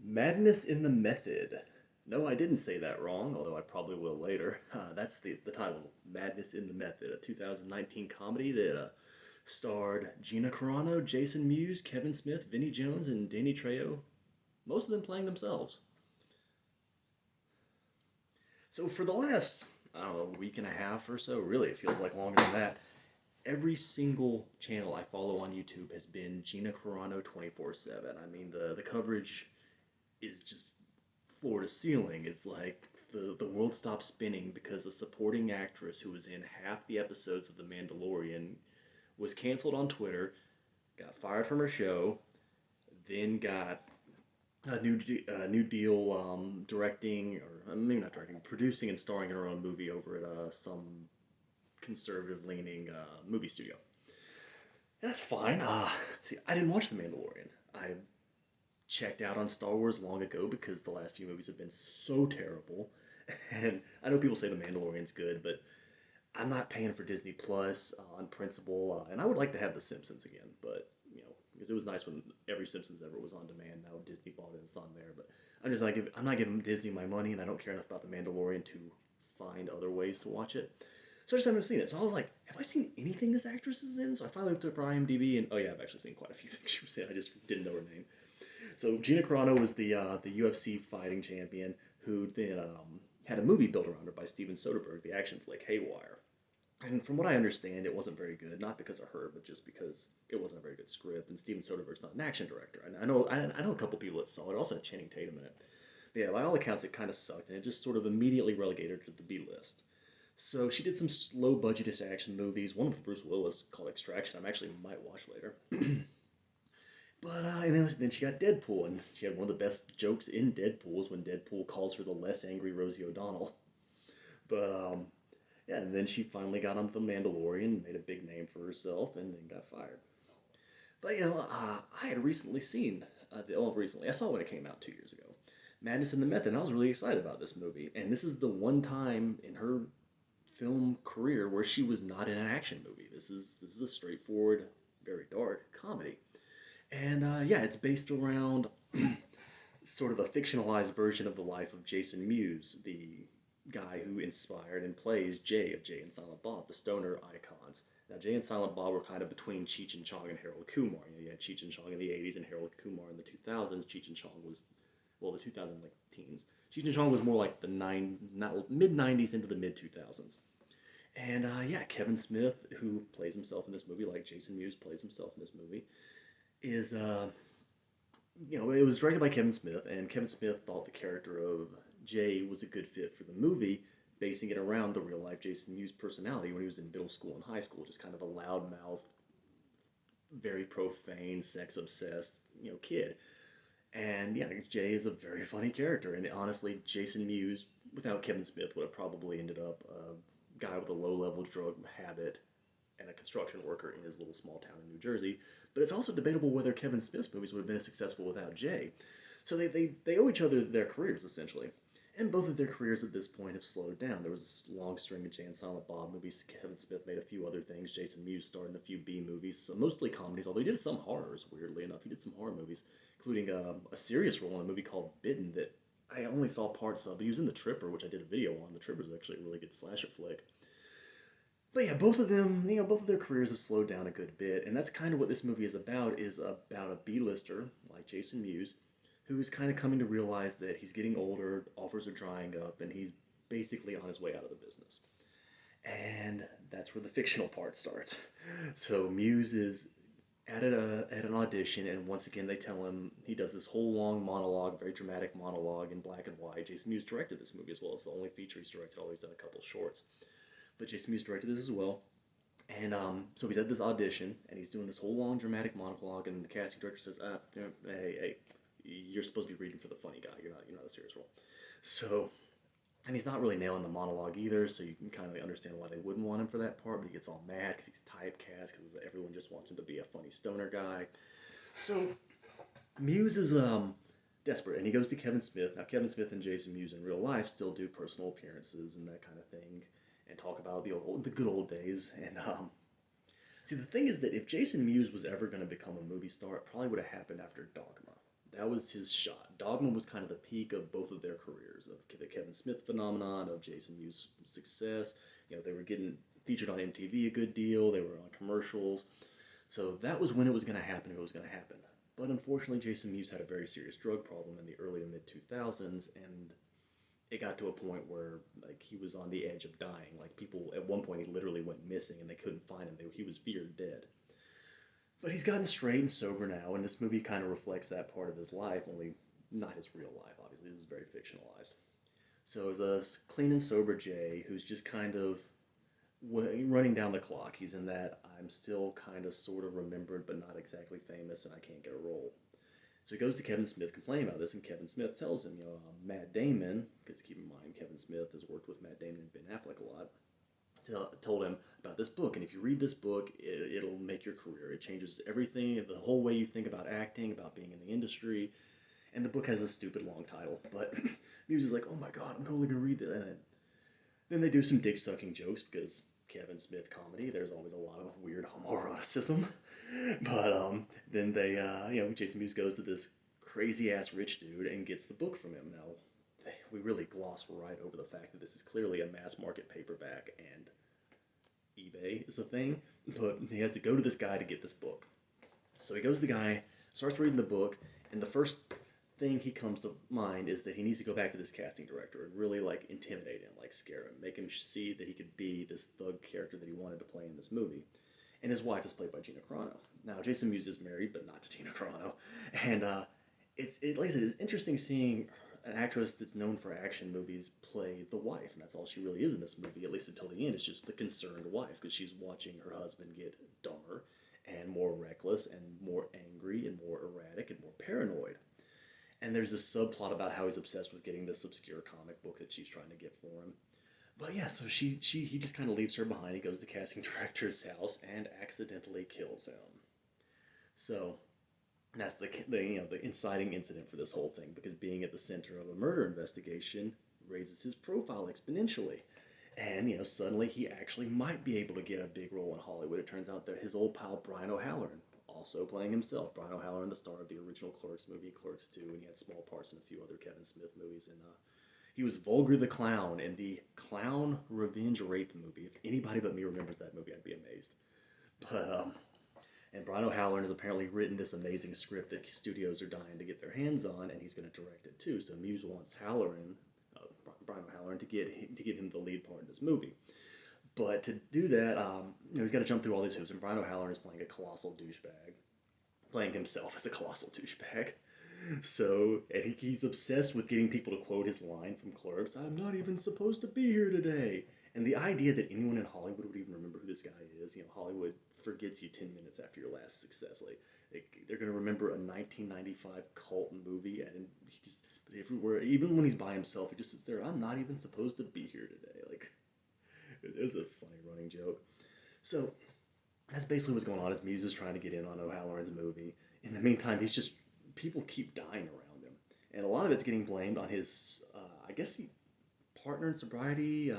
Madness in the Method. No, I didn't say that wrong, although I probably will later. That's the title, Madness in the Method, a 2019 comedy that starred Gina Carano, Jason Mewes, Kevin Smith, Vinnie Jones, and Danny Trejo, most of them playing themselves. So for the last, I don't know, week and a half or so, really, it feels like longer than that, every single channel I follow on YouTube has been Gina Carano 24/7. I mean, the coverage is just floor to ceiling. It's like the world stopped spinning because a supporting actress who was in half the episodes of The Mandalorian was canceled on Twitter, got fired from her show, then got a new deal directing, or maybe not directing, producing and starring in her own movie over at some conservative leaning movie studio. That's fine. See, I didn't watch The Mandalorian. I checked out on Star Wars long ago because the last few movies have been so terrible. And I know people say The Mandalorian's good, but I'm not paying for Disney Plus on principle. And I would like to have The Simpsons again, but because it was nice when every Simpsons ever was on demand. Now Disney bought it, it's on there, but I'm not giving Disney my money, and I don't care enough about The Mandalorian to find other ways to watch it. So I just haven't seen it. So I was like, have I seen anything this actress is in? So I finally looked up her IMDb, and oh yeah, I've actually seen quite a few things she was in. I just didn't know her name. So Gina Carano was the UFC fighting champion who then had a movie built around her by Steven Soderbergh, the action flick Haywire. And from what I understand, it wasn't very good, not because of her, but just because it wasn't a very good script. And Steven Soderbergh's not an action director. And I know a couple people that saw it. Also had Channing Tatum in it. But yeah, by all accounts, it kind of sucked, and it just sort of immediately relegated her to the B list. So she did some low budgetish action movies. One with Bruce Willis called Extraction. I actually might watch later. But and then she got Deadpool, and she had one of the best jokes in Deadpool was when Deadpool calls her the less angry Rosie O'Donnell. But yeah, and then she finally got onto The Mandalorian, made a big name for herself, and then got fired. But I had recently seen, recently, I saw it when it came out 2 years ago, Madness in the Method, and I was really excited about this movie. And this is the one time in her film career where she was not in an action movie. This is a straightforward, very dark comedy. And yeah, it's based around sort of a fictionalized version of the life of Jason Mewes, the guy who inspired and plays Jay of Jay and Silent Bob, the stoner icons. Now, Jay and Silent Bob were kind of between Cheech and Chong and Harold Kumar. You had Cheech and Chong in the 80s and Harold Kumar in the 2000s. Cheech and Chong was, well, the 2000 like teens. Cheech and Chong was more like the mid 90s into the mid 2000s. And yeah, Kevin Smith, who plays himself in this movie, like Jason Mewes plays himself in this movie, is it was directed by Kevin Smith, and Kevin Smith thought the character of Jay was a good fit for the movie, basing it around the real life Jason Mewes personality when he was in middle school and high school, just kind of a loudmouth, very profane, sex obsessed, kid. And yeah, Jay is a very funny character, and honestly, Jason Mewes, without Kevin Smith, would have probably ended up a guy with a low level drug habit and a construction worker in his little small town in New Jersey. But it's also debatable whether Kevin Smith's movies would have been as successful without Jay. So they owe each other their careers, essentially. And both of their careers at this point have slowed down. There was a long string of Jay and Silent Bob movies. Kevin Smith made a few other things. Jason Mewes starred in a few B movies, mostly comedies, although he did some horrors, weirdly enough. He did some horror movies, including a serious role in a movie called Bitten that I only saw parts of. But he was in The Tripper, which I did a video on. The Tripper is actually a really good slasher flick. But yeah, both of them, both of their careers have slowed down a good bit, and that's kind of what this movie is about a B-lister like Jason Mewes, who's kind of coming to realize that he's getting older, offers are drying up, and he's basically on his way out of the business. And that's where the fictional part starts. So Mewes is at an audition, and once again they tell him he does this whole long monologue, very dramatic monologue in black and white. Jason Mewes directed this movie as well. It's the only feature he's directed, although he's done a couple shorts. But Jason Mewes directed this as well. And so he's at this audition, and he's doing this whole long dramatic monologue, and the casting director says, hey, you're supposed to be reading for the funny guy. You're not a serious role." So, and he's not really nailing the monologue either, so you can kind of understand why they wouldn't want him for that part, but he gets all mad because he's typecast, because everyone just wants him to be a funny stoner guy. So, Mewes is desperate, and he goes to Kevin Smith. Now, Kevin Smith and Jason Mewes in real life still do personal appearances and that kind of thing, and talk about the good old days. And see, the thing is that if Jason Mewes was ever going to become a movie star, it probably would have happened after Dogma. That was his shot. Dogma was kind of the peak of both of their careers, of the Kevin Smith phenomenon, of Jason Mewes' success. They were getting featured on MTV a good deal. They were on commercials. So that was when it was going to happen. It was going to happen. But unfortunately, Jason Mewes had a very serious drug problem in the early to mid 2000s, and it got to a point where like he was on the edge of dying. Like people at one point he literally went missing and they couldn't find him. He was feared dead. But he's gotten straight and sober now, and this movie kind of reflects that part of his life, only not his real life. Obviously, this is very fictionalized. So as a clean and sober Jay who's just kind of running down the clock. He's in that I'm still kind of sort of remembered but not exactly famous and I can't get a role. So he goes to Kevin Smith complaining about this, and Kevin Smith tells him, Matt Damon, because keep in mind Kevin Smith has worked with Matt Damon and Ben Affleck a lot, told him about this book, and if you read this book, it'll make your career. It changes everything, the whole way you think about acting, about being in the industry, and the book has a stupid long title, but Mewes is like, oh my god, I'm totally going to read that, and then they do some dick-sucking jokes, because Kevin Smith comedy, there's always a lot of weird homoeroticism, but then they, Jason Mewes goes to this crazy-ass rich dude and gets the book from him. Now, we really gloss right over the fact that this is clearly a mass-market paperback, and eBay is a thing, but he has to go to this guy to get this book. So he goes to the guy, starts reading the book, and the first thing he comes to mind is that he needs to go back to this casting director and really like intimidate him, like scare him, make him see that he could be this thug character that he wanted to play in this movie. And his wife is played by Gina Carano. Now Jason Mewes is married, but not to Gina Carano, and like I said, it's interesting seeing an actress that's known for action movies play the wife, and that's all she really is in this movie, at least until the end. It's just the concerned wife, because she's watching her husband get dumber and more reckless and more angry and more erratic and more paranoid. And there's this subplot about how he's obsessed with getting this obscure comic book that she's trying to get for him. But yeah, so he just kind of leaves her behind. He goes to the casting director's house and accidentally kills him. So that's the inciting incident for this whole thing, because being at the center of a murder investigation raises his profile exponentially. And suddenly he actually might be able to get a big role in Hollywood. It turns out that his old pal Brian O'Halloran, also playing himself. Brian O'Halloran, the star of the original Clerks movie, Clerks 2, and he had small parts in a few other Kevin Smith movies. And he was Vulgar the Clown in the Clown Revenge Rape movie. If anybody but me remembers that movie, I'd be amazed. But and Brian O'Halloran has apparently written this amazing script that studios are dying to get their hands on, and he's going to direct it too. So Mewes wants Brian O'Halloran, to give him the lead part in this movie. But to do that, he's got to jump through all these hoops, and Brian O'Halloran is playing a colossal douchebag, playing himself as a colossal douchebag. So, and he's obsessed with getting people to quote his line from Clerks, "I'm not even supposed to be here today." And the idea that anyone in Hollywood would even remember who this guy is, Hollywood forgets you 10 minutes after your last success. They're going to remember a 1995 cult movie, and he just, but everywhere, even when he's by himself, he just sits there, "I'm not even supposed to be here today." It is a funny running joke. So that's basically what's going on. Is Mewes is trying to get in on O'Halloran's movie. In the meantime, people keep dying around him, and a lot of it's getting blamed on his, partner in sobriety,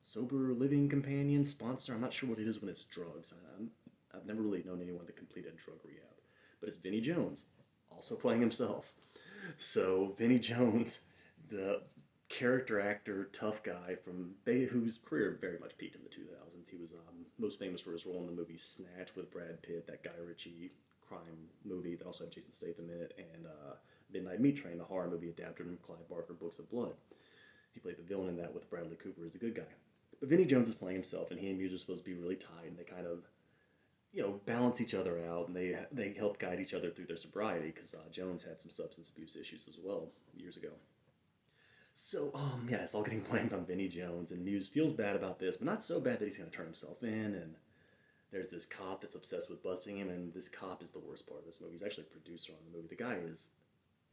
sober living companion, sponsor. I'm not sure what it is when it's drugs. I've never really known anyone that completed drug rehab, but it's Vinnie Jones, also playing himself. So Vinnie Jones, the character actor, tough guy whose career very much peaked in the 2000s. He was most famous for his role in the movie Snatch with Brad Pitt, that Guy Ritchie crime movie that also had Jason Statham in it, and Midnight Meat Train, the horror movie adapted from Clive Barker books of Blood. He played the villain in that with Bradley Cooper as the good guy. But Vinnie Jones is playing himself, and he and Mewes are supposed to be really tight, and they kind of, balance each other out, and they help guide each other through their sobriety, because Jones had some substance abuse issues as well years ago. So, it's all getting blamed on Vinnie Jones, and Mewes feels bad about this, but not so bad that he's going to turn himself in, and there's this cop that's obsessed with busting him, and this cop is the worst part of this movie. He's actually a producer on the movie. The guy is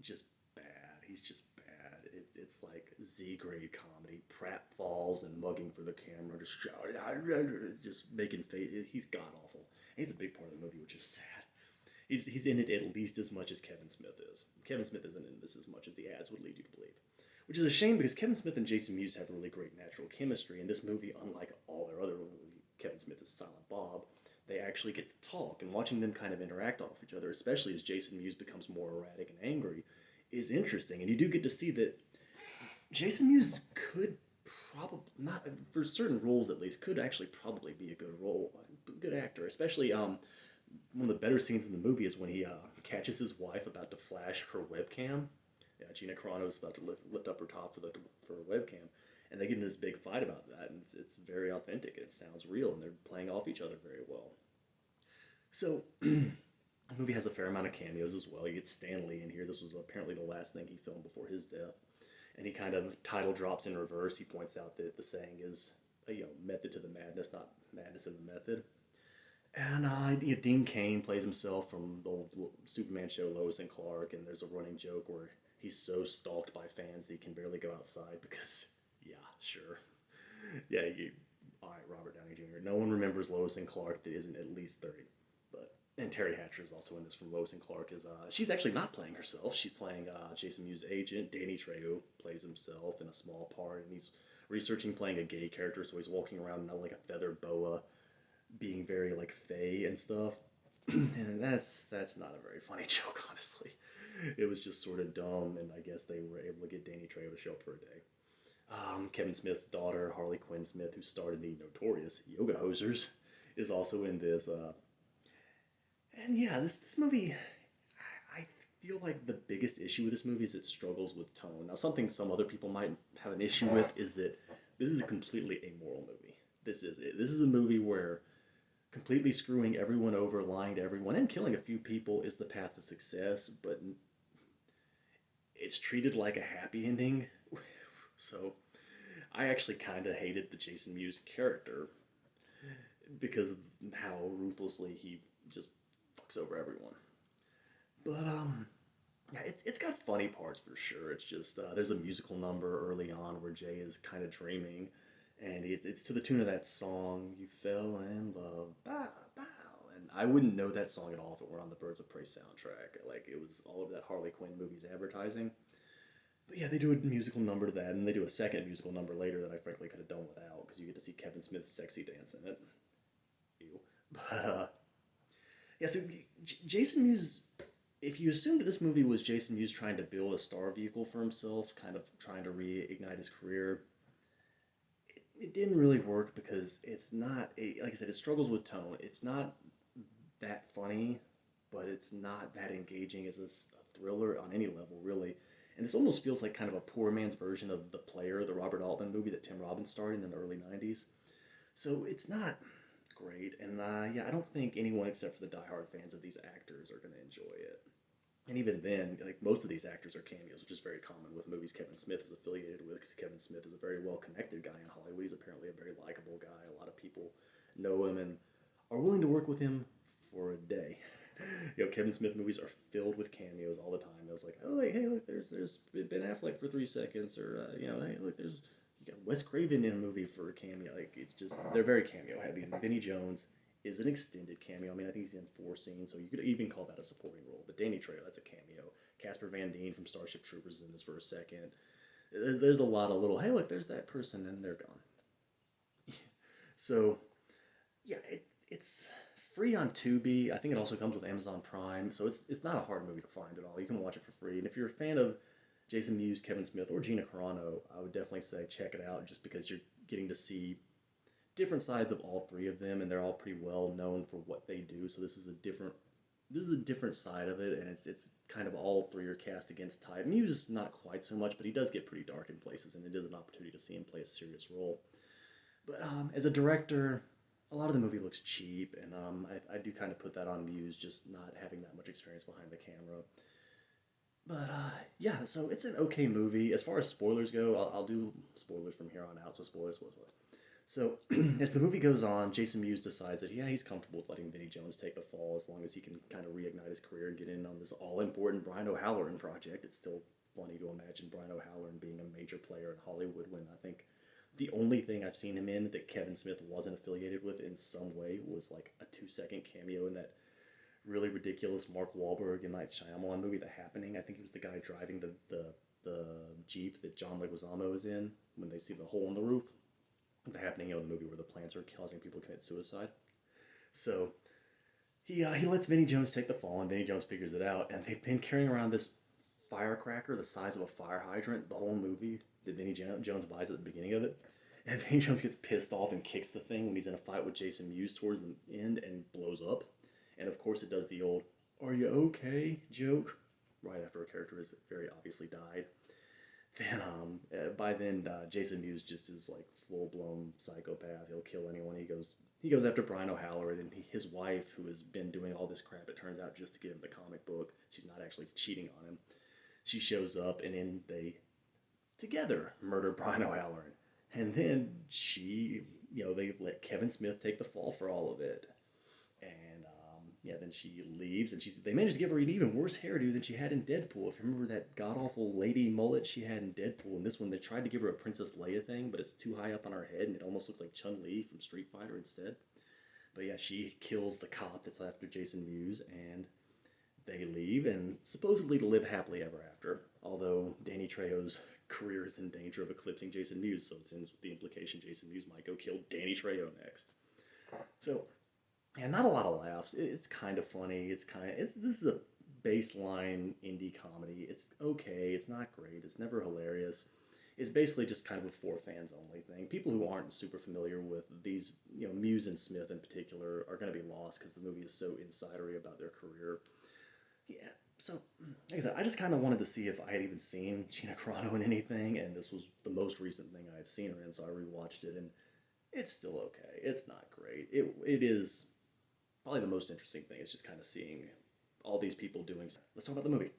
just bad. He's just bad. It's like Z-grade comedy. Pratfalls and mugging for the camera, just shouting, just making face. He's god-awful. And he's a big part of the movie, which is sad. He's in it at least as much as Kevin Smith is. Kevin Smith isn't in this as much as the ads would lead you to believe. Which is a shame, because Kevin Smith and Jason Mewes have really great natural chemistry. In this movie, unlike all their other movies, Kevin Smith is Silent Bob. they actually get to talk, and watching them kind of interact off each other, especially as Jason Mewes becomes more erratic and angry, is interesting. And you do get to see that Jason Mewes could probably not for certain roles at least could actually probably be a good role, a good actor. Especially one of the better scenes in the movie is when he catches his wife about to flash her webcam. Yeah, Gina Carano is about to lift up her top for a webcam, and they get in this big fight about that, and it's very authentic. It sounds real, and they're playing off each other very well. So the movie has a fair amount of cameos as well. You get Stan Lee in here. This was apparently the last thing he filmed before his death, and he kind of title drops in reverse. He points out that the saying is, method to the madness, not madness in the method. And Dean Cain plays himself from the old Superman show Lois and Clark, and there's a running joke where he's so stalked by fans that he can barely go outside because, yeah, sure, yeah, all right, Robert Downey Jr. No one remembers Lois and Clark that isn't at least 30. But and Teri Hatcher is also in this from Lois and Clark. Is she's actually not playing herself. She's playing Jason Mewes' agent. Danny Trejo plays himself in a small part, and he's researching playing a gay character, so he's walking around not like a feather boa, being very like fey and stuff. And that's not a very funny joke, honestly. It was just sort of dumb, and I guess they were able to get Danny Trejo to show up for a day. Kevin Smith's daughter, Harley Quinn Smith, who starred in the notorious Yoga Hosers, is also in this. And yeah, this movie, I feel like the biggest issue with this movie is it struggles with tone. Now, something some other people might have an issue with is that this is a completely amoral movie. This is it. This is a movie where completely screwing everyone over, lying to everyone, and killing a few people is the path to success, but it's treated like a happy ending. So I actually kind of hated the Jason Mewes character because of how ruthlessly he just fucks over everyone. But yeah, it's got funny parts for sure. It's just there's a musical number early on where Jay is kind of dreaming, and it's to the tune of that song "You Fell in Love," bow bow. And I wouldn't know that song at all if it were on the Birds of Prey soundtrack. Like it was all of that Harley Quinn movie's advertising. But yeah, they do a musical number to that, and they do a second musical number later that I frankly could have done without because you get to see Kevin Smith's sexy dance in it. Ew. But yeah, so Jason Mewes, if you assume that this movie was Jason Mewes trying to build a star vehicle for himself, kind of trying to reignite his career, it didn't really work because it's not, like I said, it struggles with tone. It's not that funny, but it's not that engaging as a thriller on any level, really. And this almost feels like kind of a poor man's version of The Player, the Robert Altman movie that Tim Robbins starred in the early 90s. So it's not great, and yeah, I don't think anyone except for the diehard fans of these actors are going to enjoy it. And even then, like most of these actors are cameos, which is very common with movies Kevin Smith is affiliated with, because Kevin Smith is a very well-connected guy in Hollywood. He's apparently a very likable guy. A lot of people know him and are willing to work with him for a day. Kevin Smith movies are filled with cameos all the time. It was like, oh, like, hey, look, there's Ben Affleck for 3 seconds, or hey, look, there's you got Wes Craven in a movie for a cameo. Like it's just they're very cameo heavy. And Vinnie Jones is an extended cameo. I mean, I think he's in 4 scenes, so you could even call that a supporting role. But Danny Trejo, that's a cameo. Casper Van Dien from Starship Troopers is in this for a second. There's a lot of little, hey, look, there's that person, and they're gone. So, yeah, it's free on Tubi. I think it also comes with Amazon Prime, so it's not a hard movie to find at all. You can watch it for free. And if you're a fan of Jason Mewes, Kevin Smith, or Gina Carano, I would definitely say check it out, just because you're getting to see different sides of all three of them, and they're all pretty well known for what they do. So this is a different side of it, and it's kind of all three are cast against type. Mewes not quite so much, but he does get pretty dark in places, and it is an opportunity to see him play a serious role. But as a director, a lot of the movie looks cheap, and I do kind of put that on Mewes, just not having that much experience behind the camera. But yeah, so it's an okay movie. As far as spoilers go, I'll do spoilers from here on out. So spoilers. So as the movie goes on, Jason Mewes decides that yeah, he's comfortable with letting Vinnie Jones take the fall as long as he can kind of reignite his career and get in on this all-important Brian O'Halloran project. It's still funny to imagine Brian O'Halloran being a major player in Hollywood when I think the only thing I've seen him in that Kevin Smith wasn't affiliated with in some way was like a 2-second cameo in that really ridiculous Mark Wahlberg and Night Shyamalan movie, The Happening. I think he was the guy driving the Jeep that John Leguizamo is in when they see the hole in the roof. The Happening, the movie where the plants are causing people to commit suicide. So he lets Vinnie Jones take the fall, and Vinnie Jones figures it out. And they've been carrying around this firecracker the size of a fire hydrant the whole movie that Jones buys at the beginning of it. And Vinnie Jones gets pissed off and kicks the thing when he's in a fight with Jason Mewes towards the end and blows up. And of course, it does the old "Are you okay?" joke right after a character has very obviously died. Then by then Jason Mewes just is like full blown psychopath. He'll kill anyone. He goes after Brian O'Halloran, and his wife, who has been doing all this crap, it turns out, just to get him the comic book. She's not actually cheating on him. She shows up, and then they together murder Brian O'Halloran. And then they let Kevin Smith take the fall for all of it. And then she leaves, and they managed to give her an even worse hairdo than she had in Deadpool. If you remember that god awful lady mullet she had in Deadpool, in this one they tried to give her a Princess Leia thing, but it's too high up on her head, and it almost looks like Chun Li from Street Fighter instead. But yeah, she kills the cop that's after Jason Mewes, and they leave, and supposedly to live happily ever after. Although Danny Trejo's career is in danger of eclipsing Jason Mewes, so it ends with the implication Jason Mewes might go kill Danny Trejo next. So yeah, not a lot of laughs. It's kind of funny. This is a baseline indie comedy. It's okay. It's not great. It's never hilarious. It's basically just kind of a for fans only thing. People who aren't super familiar with these, Mewes and Smith in particular, are going to be lost because the movie is so insidery about their career. Yeah. So, like I said, I just kind of wanted to see if I had even seen Gina Carano in anything, and this was the most recent thing I had seen her in, so I rewatched it, and it's still okay. It's not great. It is probably the most interesting thing is just kind of seeing all these people doing. Let's talk about the movie.